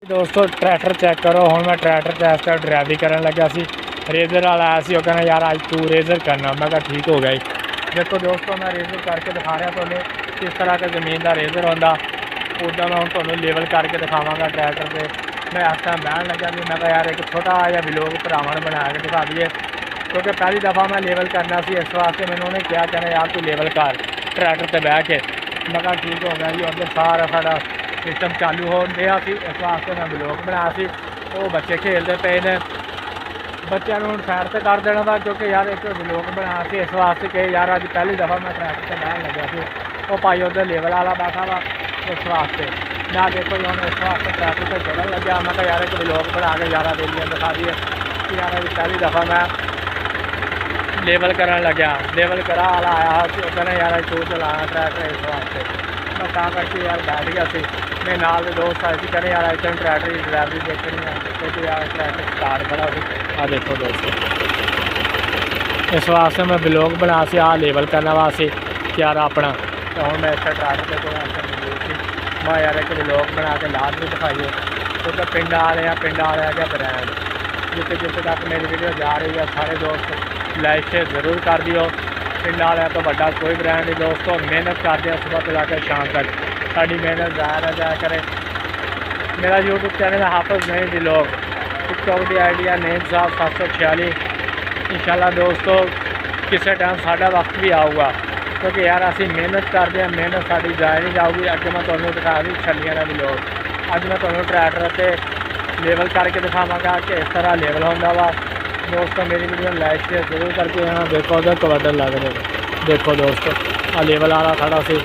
दोस्तों tractor check करो। हुण मैं ट्रैक्टर टेस्ट ड्राइविंग करन लग्या सी। रेजर वाला आया सी, कहना यार अज तू रेजर करना। मैं कहा ठीक हो गया जी। देखो दोस्तों मैं रेजर करके दिखा रहा तुहानूं किस तरह का ज़मीन का रेजर होंदा। उदा मैं हुण तुहानूं लेवल करके दिखावांगा ट्रैक्टर से। मैं इस टाइम बहन लग्या भी, मैं कहा यार एक छोटा जिहा व्लॉग भरावां नूं बना के दिखा दईए, क्योंकि पहली दफ़ा मैं लेवल करना सी। इस वास्ते मैंने उन्हें कहा कहना यार तू लेवल कर ट्रैक्टर से बह के। मैं कहा ठीक हो गया जी। उधर सारा साडा सिस्टम चालू हो गया सी, इस वास्ते मैं ब्लॉग बनाया सी। वो बच्चे खेलते पे ने, बच्चों को सैर से कर देना था, क्योंकि यार एक ब्लॉग बनाया सी इस वास्ते कि यार अज पहली दफ़ा मैं ट्रैक्टर से बहन लग्या सी। वो भाई उधर लेवल वाला बैठा वा, इस वास्ते मैं देखो जी हम इस वास्ते ट्रैक्टर से चढ़न लग्या। मैं यार एक ब्लॉग बना के यार बेलियाँ दिखा दिए कि यार अज पहली दफ़ा मैं लेवल करन लग्या। लेवल करा वाला आया, कहना यार तू चलाना ट्रैक्टर, इस वास्ते मैं तां करके यार बैठ गया सी। मेरे नाल दे दोस्त आए थे, कहने यार इस ट्रैक्टर की ड्राइवरी देखनी है, क्योंकि यार ट्रैक्टर स्टार्ट खड़ा सी। आ देखो दोस्तों इस वास्ते मैं ब्लॉग बना सी, आ लेवल करने वास्ते यार अपना। तो हूँ मैं इतना ट्रैक्टर के कोल मौजूद सी। मैं यार एक ब्लॉग बना के लाजमी दिखाइए, क्योंकि पिंड वाले क्या ब्रांड जिते जिते तक मेरी वीडियो जा रही है सारे दोस्त लाइक शेयर जरूर कर दियो। पिंड वाले तो बड़ा कोई ब्रांड नहीं दोस्तों, मेहनत करते हैं सुबह से लाकर शाम तक। साड़ी मेहनत ज़ाहिर है जाया करें। मेरा यूट्यूब चैनल है हाफिज़ नईम व्लॉग, टिकटॉक की आईडी है नईम साहब 746। इंशाल्लाह दोस्तों किसी टाइम साडा वक्त भी आऊगा, क्योंकि यार असी मेहनत करते हैं, मेहनत साड़ी जाया नहीं जाऊगी। अगे मैं तुहानूं दिखा दी छलियां का व्लॉग। अज मैं तुहानूं ट्रैक्टर से लेवल करके दिखावांगा कि इस तरह लेवल होंदा वा। दोस्तों मेरी वीडियो लाइक शेयर जरूर करके यहाँ देखो उधर कवडर लग रहे। देखो दोस्तों आ लेवल वाला खड़ा से,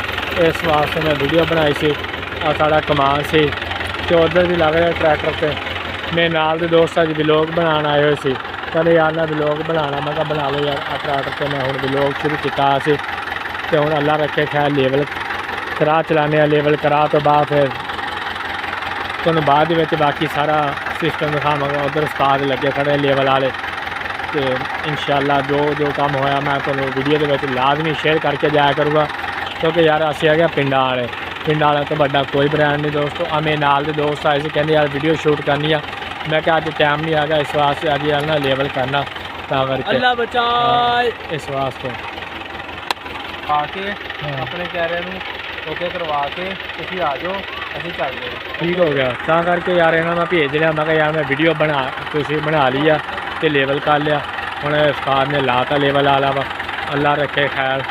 इस वास्ते मैं वीडियो बनाई सी। आ साड़ा कमान से तो उधर भी लग रहा ट्रैक्टर से। मेरे नाल दे दोस्त अज व्लॉग बनाने आए हुए सी, कहते यार मैं व्लॉग बनाना। मैं कहा बना लो यार। आ ट्रैक्टर से मैं हुण व्लॉग शुरू किया सी, तो हुण अल्लाह रखे खैर लेवल करा चलाने। लेवल करा तो बाद फिर तुहानूं बाद विच बाकी सारा सिस्टम दिखावांगा। उधर उस्ताद लगे खड़े लेवल वाले, तो इंशाल्लाह जो काम होया मैं तुहानूं वीडियो के विच लाजमी शेयर करके जाया करूँगा, क्योंकि यार असीं है पिंडां वाले तो बड़ा कोई ब्रांड नहीं दोस्तों। आ मेरे नाल दे दोस्त आए थे, कहते यार वीडियो शूट करनी है। मैं क्या अज टाइम नहीं आएगा, इस वास्ते अज यार ना लेवल करना तां करके अल्लाह बचाए। इस वास्ते आके अपने कैरे में ओके करवा के तुसीं आ जाओ, असीं चलदे ठीक हो गया। तां करके यार इन्हां मैं भेज लिया। मैं कहा यार मैं वीडियो बना ली आ ते लेवल कर लिया। हुण उस्ताद ने लाता लेवल वाला वा, अल्लाह रखे खैर।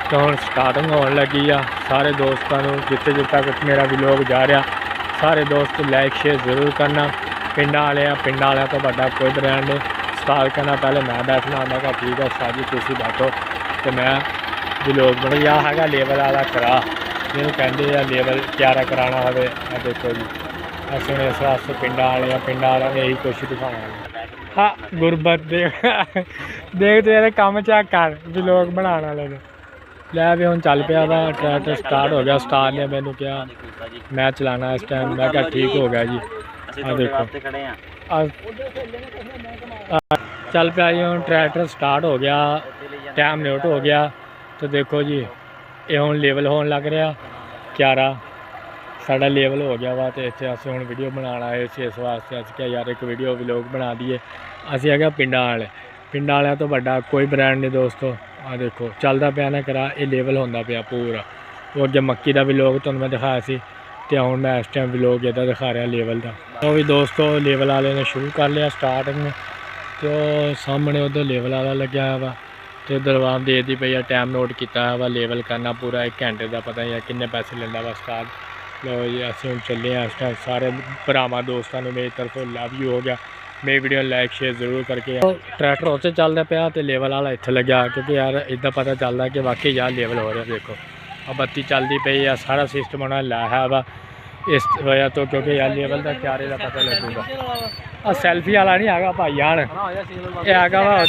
तो हुण स्टार्टिंग होने लगी आ। सारे दोस्तों को जिते जिते तक मेरा व्लॉग जा रहा, सारे दोस्त लाइक शेयर जरूर करना। पिंडां वाले तो बड़ा कोई ब्रांड नहीं। स्टार्ट करना पहले मैं बैठना। मैं कहा ठीक है उस्ताद जी तुसीं बैठो, तो मैं व्लॉग बना है लेवल वाला करा जिन्होंने कहते हैं लेवल क्यारा कराना हो। देखो जी अस हूँ इस वास्ते पिंडां वाले यही कुछ दिखावांगे। हाँ गुरबत देख तो यार काम चेक कर व्लॉग बनाने वाले ने। लै भी हुण चल पिया वा, ट्रैक्टर स्टार्ट हो गया। उस्ताद ने मैनू कहा मैं चलाना इस टाइम। मैं कहा ठीक हो गया जी। देखो चल पिया जी, हुण ट्रैक्टर स्टार्ट हो गया, टाइम नोट हो गया। तो देखो जी ये हुण लेवल होने लग रहा क्यारा साडा लेवल हो गया वा। तो इत्थे अस हुण वीडियो बनाने आए सी, इस वास्ते अस क्या यार एक वीडियो व्लॉग बना दीए। असीं है पिंडां वाले तो बड़ा कोई ब्रांड नहीं दोस्तों। आ देखो चलदा पिया ना करा, ये लेवल होंदा पिया पूरा। वो अगे मक्की का व्लॉग तुहानूं मैं दिखाया सी, तो हुण मैं इस टाइम व्लॉग इहदा दिखा रहा लेवल का। तो भी दोस्तों लेवल वाले ने शुरू कर लिया स्टार्टिंग। तो सामने उधर लेवल वाला लग्या वा, तो उधर आवाज़ दे दी पई है, टाइम नोट किया वा लेवल करना पूरा 1 घंटे का। पता नहीं है किन्ने पैसे लैंदा वा उस्ताद। लो जी असीं हुण चले इस टाइम। सारे भरावां दोस्तों को मेरी तरफों लव यू हो गया। मेरी वीडियो लाइक शेयर जरूर करके। ट्रैक्टर उत्थे चलदा पिया तो लेवल वाला इत्थे लग्या, क्योंकि यार इदा पता चलता कि वाकई यार लेवल हो रहा। देखो अब बत्ती चलती पई है, सारा सिस्टम उन्होंने लाया वा इस वजह तो, क्योंकि यार लेवल का क्यारे का पता लगूगा। सैल्फी वाला नहीं है भाई जान, ये है वा